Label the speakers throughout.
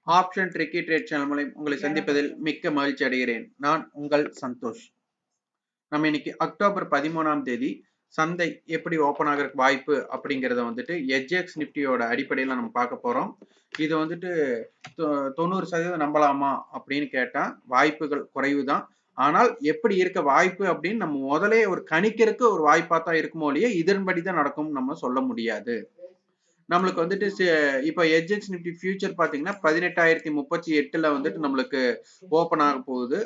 Speaker 1: Option tricky trade channel மூலம் உங்களை சந்திப்பதில் மிக்க மகிழ்ச்சி அடைகிறேன். நான் உங்கள் சந்தோஷ். நம்ம இன்னைக்கு அக்டோபர் 13ஆம் தேதி சந்தை எப்படி ஓப்பன் ஆகிறதுக்கு வாய்ப்பு அப்படிங்கிறத வந்துட்டு எச்எக்ஸ் நிஃப்டியோட அடிப்படையில் நம்ம பார்க்க போறோம். இது வந்துட்டு 90% நம்பலாமா அப்படின்னு கேட்டா வாய்ப்புகள் குறைவு தான். ஆனால் எப்படி இருக்க வாய்ப்பு அப்படின்னு நம்ம முதலே ஒரு கணிக்கிறதுக்கு ஒரு வாய்ப்பா தான் இருக்குமோ இல்லையே இதன்படி தான் நடக்கும் நம்ம சொல்ல முடியாது. நம்மளுக்கு வந்துட்டு இப்போ எச்எக்ஸ் நிஃப்டி ஃபியூச்சர் பாத்தீங்கன்னா 18,038 வந்துட்டு நம்மளுக்கு ஓபன் ஆக போகுது.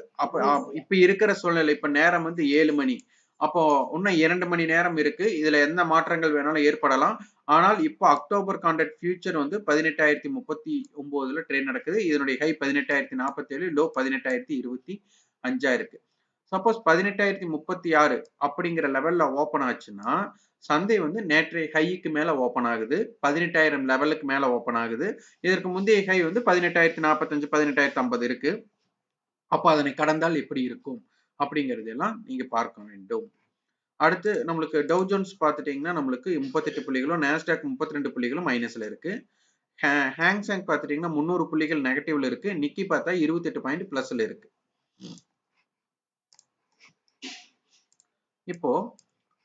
Speaker 1: இப்ப இருக்கிற சூழ்நிலை இப்ப நேரம் வந்து 7 மணி. அப்போ இன்னும் 2 மணி நேரம் இருக்கு. இதுல எந்த மாற்றங்கள் வேணாலும் ஏற்படலாம். ஆனால் இப்போ அக்டோபர் கான்ட்ராக்ட் ஃபியூச்சர் வந்து 18,039 ட்ரேட் நடக்குது. இதனுடைய ஹை 18,047, லோ 18,025 இருக்கு. சப்போஸ் 18,036 அப்படிங்கிற லெவல்ல ஓபன் ஆச்சுன்னா சந்தை வந்து நேற்றைய ஹைக்கு மேல ஓபன் ஆகுது. 18,000 லெவலுக்கு மேல ஓபன் ஆகுது. இதற்கு முந்தைய ஹை வந்து 18,045, 18,050 இருக்கு. அப்ப அதனை கடந்தால் எப்படி இருக்கும் அப்படிங்கிறது எல்லாம் நீங்க பார்க்க வேண்டும். அடுத்து நம்மளுக்கு டவ் ஜோன்ஸ் பார்த்துட்டீங்கன்னா நம்மளுக்கு 38 புள்ளிகளும், நாஸ்டாக் 32 புள்ளிகளும் மைனஸ்ல இருக்கு. ஹேங் செங் பார்த்துட்டீங்கன்னா 300 புள்ளிகள் நெகட்டிவ்ல இருக்கு. நிக்கி பார்த்தா 28 பாயிண்ட் பிளஸ்ல இருக்கு. இப்போ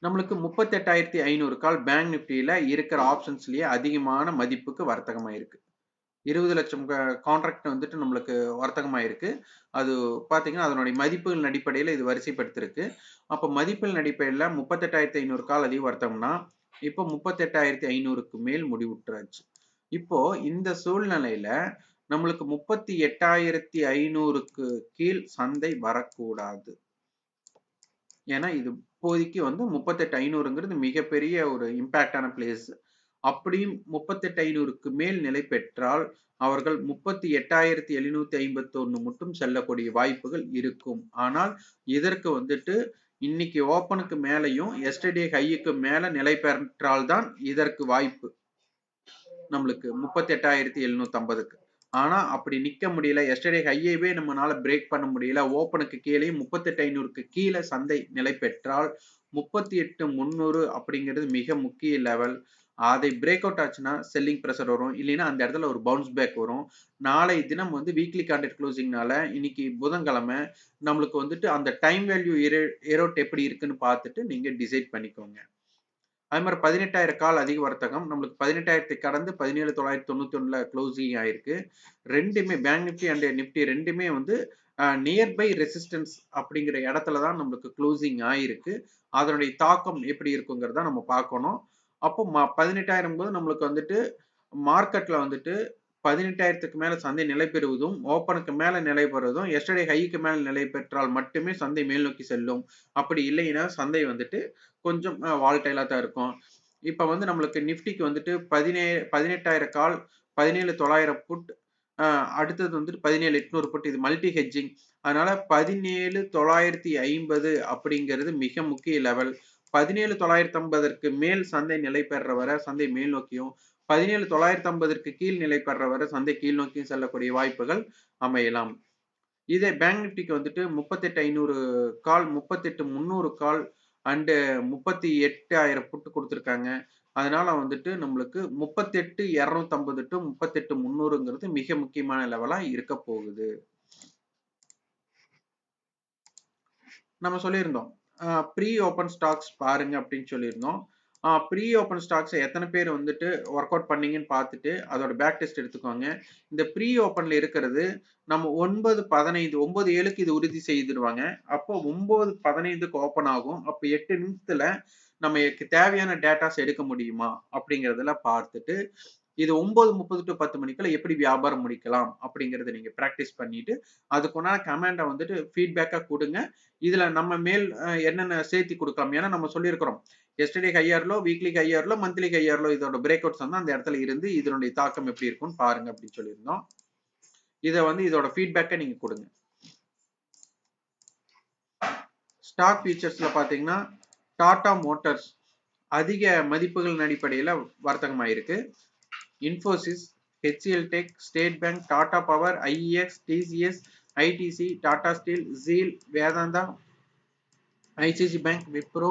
Speaker 1: நம்மளுக்கு 38,500 கால் பேங்க் நிஃப்டியில இருக்கிற ஆப்ஷன்ஸ்லயே அதிகமான மதிப்புக்கு வர்த்தகமாயிருக்கு. 20 லட்சம் கான்ட்ராக்ட் வந்துட்டு நம்மளுக்கு வர்த்தகமாயிருக்கு. அது பாத்தீங்கன்னா அதனுடைய மதிப்புகளின் அடிப்படையில் இது வரிசைப்படுத்திருக்கு. அப்ப மதிப்புகளின் அடிப்படையில் 38,500 கால் அதிக வர்த்தகம்னா இப்போ 38,500க்கு மேல் முடிவுற்றாச்சு. இப்போ இந்த சூழ்நிலையில நம்மளுக்கு 38,500க்கு கீழ் சந்தை வரக்கூடாது. ஏன்னா இது இப்போதைக்கு வந்து 38,500ங்கிறது மிகப்பெரிய ஒரு இம்பாக்டான பிளேஸ். அப்படியும் 38,500க்கு மேல் நிலை பெற்றால் அவர்கள் 38,751 மட்டும் செல்லக்கூடிய வாய்ப்புகள் இருக்கும். ஆனால் இதற்கு வந்துட்டு இன்னைக்கு ஓப்பனுக்கு மேலையும் எஸ்டர்டே ஹைக்கு மேல நிலை பெற்றால்தான் இதற்கு வாய்ப்பு நம்மளுக்கு 38,750க்கு. ஆனா அப்படி நிக்க முடியல. எஸ்டர்டே ஹையவே நம்மளால பிரேக் பண்ண முடியல. ஓப்பனுக்கு கீழே 38,500க்கு கீழே சந்தை நிலை பெற்றால் 38,300 அப்படிங்கிறது மிக முக்கிய லெவல். அதை பிரேக் அவுட் ஆச்சுன்னா செல்லிங் பிரஷர் வரும். இல்லைன்னா அந்த இடத்துல ஒரு பவுன்ஸ் பேக் வரும். நாளை தினம் வந்து வீக்லி கான்ட்ராக்ட் க்ளோசிங்னால இன்னைக்கு புதன்கிழமை நம்மளுக்கு வந்துட்டு அந்த டைம் வேல்யூ எரோட் எப்படி இருக்குன்னு பார்த்துட்டு நீங்க டிசைட் பண்ணிக்கோங்க. அது மாதிரி 18,000 கால் அதிக வர்த்தகம் நம்மளுக்கு 18,000 கடந்து 17,991 க்ளோசிங் ஆயிருக்கு. ரெண்டுமே பேங்க் நிஃப்டி அண்ட் நிஃப்டி ரெண்டுமே வந்து நியர்பை ரெசிஸ்டன்ஸ் அப்படிங்கிற இடத்துல தான் நம்மளுக்கு க்ளோசிங் ஆயிருக்கு. அதனுடைய தாக்கம் எப்படி இருக்குங்கிறத நம்ம பார்க்கணும். அப்போ 18,000 போது நம்மளுக்கு வந்துட்டு மார்க்கெட்ல வந்துட்டு 18,000க்கு மேல சந்தை நிலை பெறுவதும், ஓப்பனுக்கு மேல நிலை பெறுவதும், எஸ்டர்டே ஹைக்கு மேல நிலை பெற்றால் மட்டுமே சந்தை மேல் நோக்கி செல்லும். அப்படி இல்லைன்னா சந்தை வந்துட்டு கொஞ்சம் வால்டைலா தான் இருக்கும். இப்ப வந்து நம்மளுக்கு நிஃப்டிக்கு வந்துட்டு 18,000 கால், 17,900 புட், அடுத்தது வந்துட்டு 17,800 புட். இது மல்டி ஹெட்ஜிங். அதனால 17,950 அப்படிங்கிறது மிக முக்கிய லெவல். 17,950க்கு மேல் சந்தை நிலை பெற வர சந்தை மேல் நோக்கியும், 17,950க்கு கீழ் நிலை பெற வர சந்தை கீழ் நோக்கியும் செல்லக்கூடிய வாய்ப்புகள் அமையலாம். இதே பேங்க் நிஃப்டிக்கு வந்துட்டு 38,500 கால், 38,300 கால் அண்டு 38,000 புட்டு கொடுத்துருக்காங்க. அதனால வந்துட்டு நம்மளுக்கு 38,250 டு 38,300ங்கிறது மிக முக்கியமான லெவலா இருக்க போகுது. நம்ம சொல்லியிருந்தோம் ப்ரீ ஓப்பன் ஸ்டாக்ஸ் பாருங்க அப்படின்னு சொல்லியிருந்தோம். ப்ரீ ஓப்பன் ஸ்டாக்ஸ் எத்தனை பேர் வந்துட்டு ஒர்க் அவுட் பண்ணீங்கன்னு பார்த்துட்டு அதோட பேக் டெஸ்ட் எடுத்துக்கோங்க. இந்த ப்ரீ ஓப்பன்ல இருக்கிறது நம்ம 9:15 9:07க்கு இது உறுதி செய்திருவாங்க. அப்போ 9:15க்கு ஓப்பன் ஆகும். அப்போ 8 நிமிஷத்துல நமக்கு தேவையான டேட்டாஸ் எடுக்க முடியுமா அப்படிங்கறதுல பார்த்துட்டு இது 9:30 டு 10 மணிக்குள்ள எப்படி வியாபாரம் முடிக்கலாம் அப்படிங்கறத நீங்க பிராக்டிஸ் பண்ணிட்டு அதுக்குன்னா கமெண்ட வந்துட்டு ஃபீட்பேக்கா கொடுங்க. இதுல நம்ம மேல் என்னென்ன சேர்த்தி கொடுக்கலாம். ஏன்னா நம்ம சொல்லியிருக்கிறோம் yesterday high or low, weekly high or low, monthly high or low இதோட பிரேக் அவுட்ஸ் வந்து அந்த இடத்துல இருந்து இதனுடைய தாக்கம் எப்படி இருக்கும்னு பாருங்க அப்படின்னு சொல்லியிருந்தோம். இதை வந்து இதோட ஃபீட்பேக்கை நீங்க கொடுங்க. ஸ்டாக் ஃபியூச்சர்ஸ்ல பாத்தீங்கன்னா டாடா மோட்டார்ஸ் அதிக மதிப்புகளின் அடிப்படையில் வர்த்தகமாயிருக்கு. Infosys, HCL Tech, State Bank, Tata Power, IEX, TCS, ITC, Tata Steel, Zeel, Vedanta, ICICI Bank, Wipro,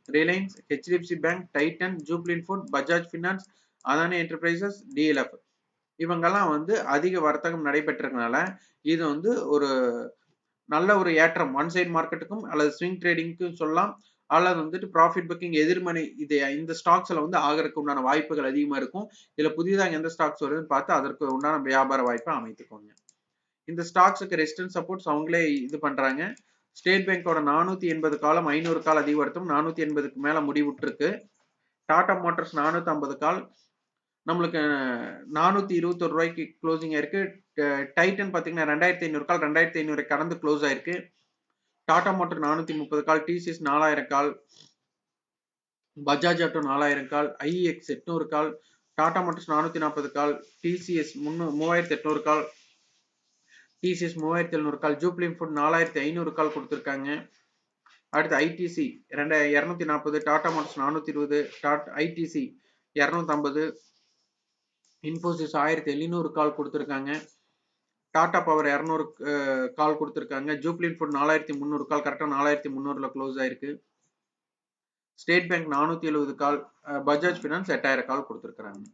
Speaker 1: Reliance, HDFC Bank, Titan, Jubilant Food, Bajaj Finance, Adani Enterprises, DLF இவங்கெல்லாம் வந்து அதிக வர்த்தகம் நடைபெற்றதுனால இது வந்து ஒரு நல்ல ஒரு ஏற்றம் ஒன் சைடு மார்க்கெட்டுக்கும் அல்லது ஸ்விங் ட்ரேடிங்க்கும் சொல்லலாம். அல்லது வந்துட்டு ப்ராஃபிட் புக்கிங் எதிர்மறை இந்த ஸ்டாக்ஸ்ல வந்து ஆகறதுக்கு உண்டான வாய்ப்புகள் அதிகமா இருக்கும். இதுல புதிதாக எந்த ஸ்டாக்ஸ் வருதுன்னு பார்த்து அதற்கு உண்டான வியாபார வாய்ப்பை அமைத்துக்கோங்க. இந்த ஸ்டாக்ஸுக்கு ரெசிஸ்டன்ஸ் சப்போர்ட்ஸ் அவங்களே இது பண்றாங்க. ஸ்டேட் பேங்கோட 480 காலம் 500 கால் அதிகவர்த்தம் 480க்கு மேல முடிவுற்றிருக்கு. டாடா மோட்டார்ஸ் 450 கால் நம்மளுக்கு 421 ரூபாய்க்கு க்ளோசிங் ஆயிருக்கு. டைட்டன் பாத்தீங்கன்னா 2500 கால் 2500 கடந்து க்ளோஸ் ஆயிருக்கு. டாடா மோட்டார் 430 கால், டிசிஎஸ் 4000 கால், பஜாஜ் ஆட்டோ 4000 கால், ஐஎக்ஸ் 800 கால், டாடா மோட்டார்ஸ் 440 கால், டிசிஎஸ் 3800 கால், டிசிஎஸ் 3700 கால், ஜூப்ளின் ஃபுட் 4500 கால் கொடுத்துருக்காங்க. அடுத்து ITC 240, Tata Motors 420, ITC 250, Infosys 1700 கால் கொடுத்துருக்காங்க. டாடா பவர் 200 கால் கொடுத்துருக்காங்க. ஜூப்ளின் ஃபுட் 4300 கால், கரெக்டாக 4300ல க்ளோஸ் ஆயிருக்கு. ஸ்டேட் பேங்க் 470 கால், பஜாஜ் ஃபினான்ஸ் 8000 கால் கொடுத்துருக்காங்க.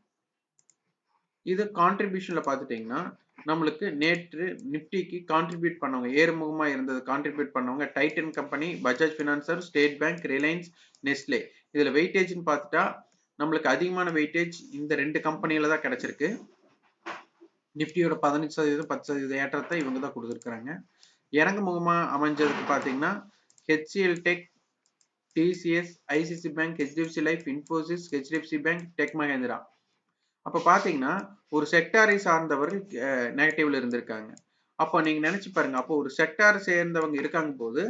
Speaker 1: இது கான்ட்ரிபியூஷன்ல பார்த்துட்டீங்கன்னா நம்மளுக்கு நேற்று நிப்டிக்கு கான்ட்ரிபியூட் பண்ணவங்க ஏறுமுகமா இருந்தது கான்ட்ரிபியூட் பண்ணவங்க Titan company, Bajaj ஃபினான்சர், state bank, Reliance, Nestle. இதுல வெயிட்டேஜ்னு பார்த்துட்டா நம்மளுக்கு அதிகமான வெயிட்டேஜ் இந்த 2 கம்பெனியில தான் கிடைச்சிருக்கு. நிப்டியோட 15% 10% ஏற்றத்தை இவங்க தான் கொடுத்துருக்காங்க. இறங்கு முகமா அமைஞ்சதுக்கு பார்த்தீங்கன்னா HCL tech, TCS, ICC bank, HDFC life, Infosys, HDFC bank, tech Mahindra. அப்ப பாத்தீங்கன்னா ஒரு செக்டாரை சார்ந்தவர்கள் நெகட்டிவ்ல இருந்திருக்காங்க. அப்போ நீங்க நினைச்சு பாருங்க. அப்போ ஒரு செக்டார் சேர்ந்தவங்க இருக்காங்க போது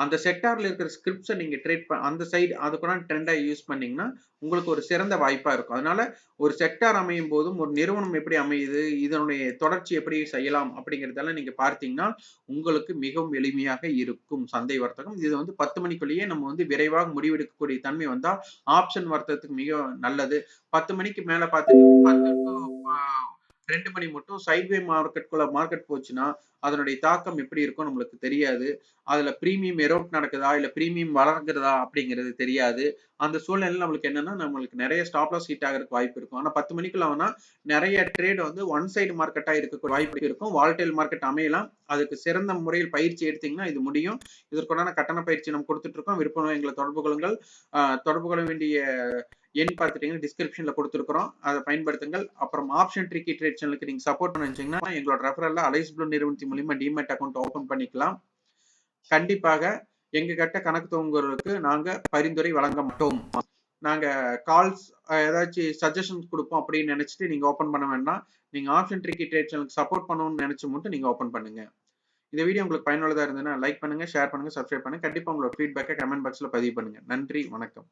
Speaker 1: அந்த செக்டார்ல இருக்கிற ஸ்கிரிப்ட்ஸை நீங்க ட்ரேட் அந்த சைடு அதுக்குள்ள ட்ரெண்டா யூஸ் பண்ணீங்கன்னா உங்களுக்கு ஒரு சிறந்த வாய்ப்பா இருக்கும். அதனால ஒரு செக்டார் அமையும் போதும் ஒரு நிறுவனம் எப்படி அமையுது, இதனுடைய தொடர்ச்சி எப்படி செய்யலாம் அப்படிங்கறதெல்லாம் நீங்க பார்த்தீங்கன்னா உங்களுக்கு மிகவும் எளிமையாக இருக்கும் சந்தை வர்த்தகம். இது வந்து 10 மணிக்குள்ளேயே நம்ம வந்து விரைவாக முடிவெடுக்கக்கூடிய தன்மை வந்தா ஆப்ஷன் வர்த்தகத்துக்கு மிக நல்லது. 10 மணிக்கு மேல பார்த்தீங்கன்னா 10 to 2 மணி மட்டும் சைட்வே மார்க்கெட் போச்சுன்னா அதனுடைய தாக்கம் எப்படி இருக்கும் நம்மளுக்கு தெரியாது. அதுல பிரீமியம் எரோட் நடக்குதா இல்ல பிரீமியம் வளர்கிறதா அப்படிங்கிறது தெரியாது. அந்த சூழ்நிலையில நம்மளுக்கு என்னன்னா நம்மளுக்கு நிறைய ஸ்டாப் லாஸ் ஹிட் ஆகிறதுக்கு வாய்ப்பு இருக்கும். ஆனா 10 மணிக்குள்ள வேணா நிறைய ட்ரேட் வந்து ஒன் சைடு மார்க்கெட்டா இருக்க வாய்ப்பு இருக்கும். வால்டைல் மார்க்கெட் அமையலாம். அதுக்கு சிறந்த முறையில் பயிற்சி எடுத்தீங்கன்னா இது முடியும். இதற்குண்டான கட்டண பயிற்சி நம்ம கொடுத்துட்டு இருக்கோம். விருப்பம் எங்களை தொடர்பு கொள்ளுங்கள். தொடர்பு கொள்ள வேண்டிய எண் பார்த்துட்டீங்கன்னா டிஸ்கிரிப்ஷன்ல கொடுத்துருக்கோம். அதை பயன்படுத்துங்கள். அப்புறம் ஆப்ஷன் ட்ரிக்கி ட்ரேட் சேனலுக்கு நீங்க சப்போர்ட் பண்ண நினைச்சீங்கன்னா எங்களோட ரெஃபரல்ல அலைஸ் ப்ளூ நிறுவனத்தின் மூலியமா டிமேட் அக்கௌண்ட் ஓபன் பண்ணிக்கலாம். கண்டிப்பாக எங்க கிட்ட கணக்கு துவங்குவதற்கு நாங்க பரிந்துரை வழங்க மாட்டோம். நாங்க கால்ஸ் ஏதாச்சும் சஜஷன்ஸ் கொடுப்போம் அப்படின்னு நினைச்சிட்டு நீங்க ஓபன் பண்ண வேண்டாம். நீங்க ஆப்ஷன் ட்ரிக்கி ட்ரேட் சேனலுக்கு சப்போர்ட் பண்ணணும்னு நினைச்சு மட்டும் நீங்க ஓபன் பண்ணுங்க. இந்த வீடியோ உங்களுக்கு பயனுள்ளதா இருந்ததுன்னா லைக் பண்ணுங்க, ஷேர் பண்ணுங்க, சப்ஸ்கிரைப் பண்ணுங்க. கண்டிப்பா உங்களோட ஃபீட்பேக்கை கமெண்ட் பாக்ஸ்ல பதிவு பண்ணுங்க. நன்றி, வணக்கம்.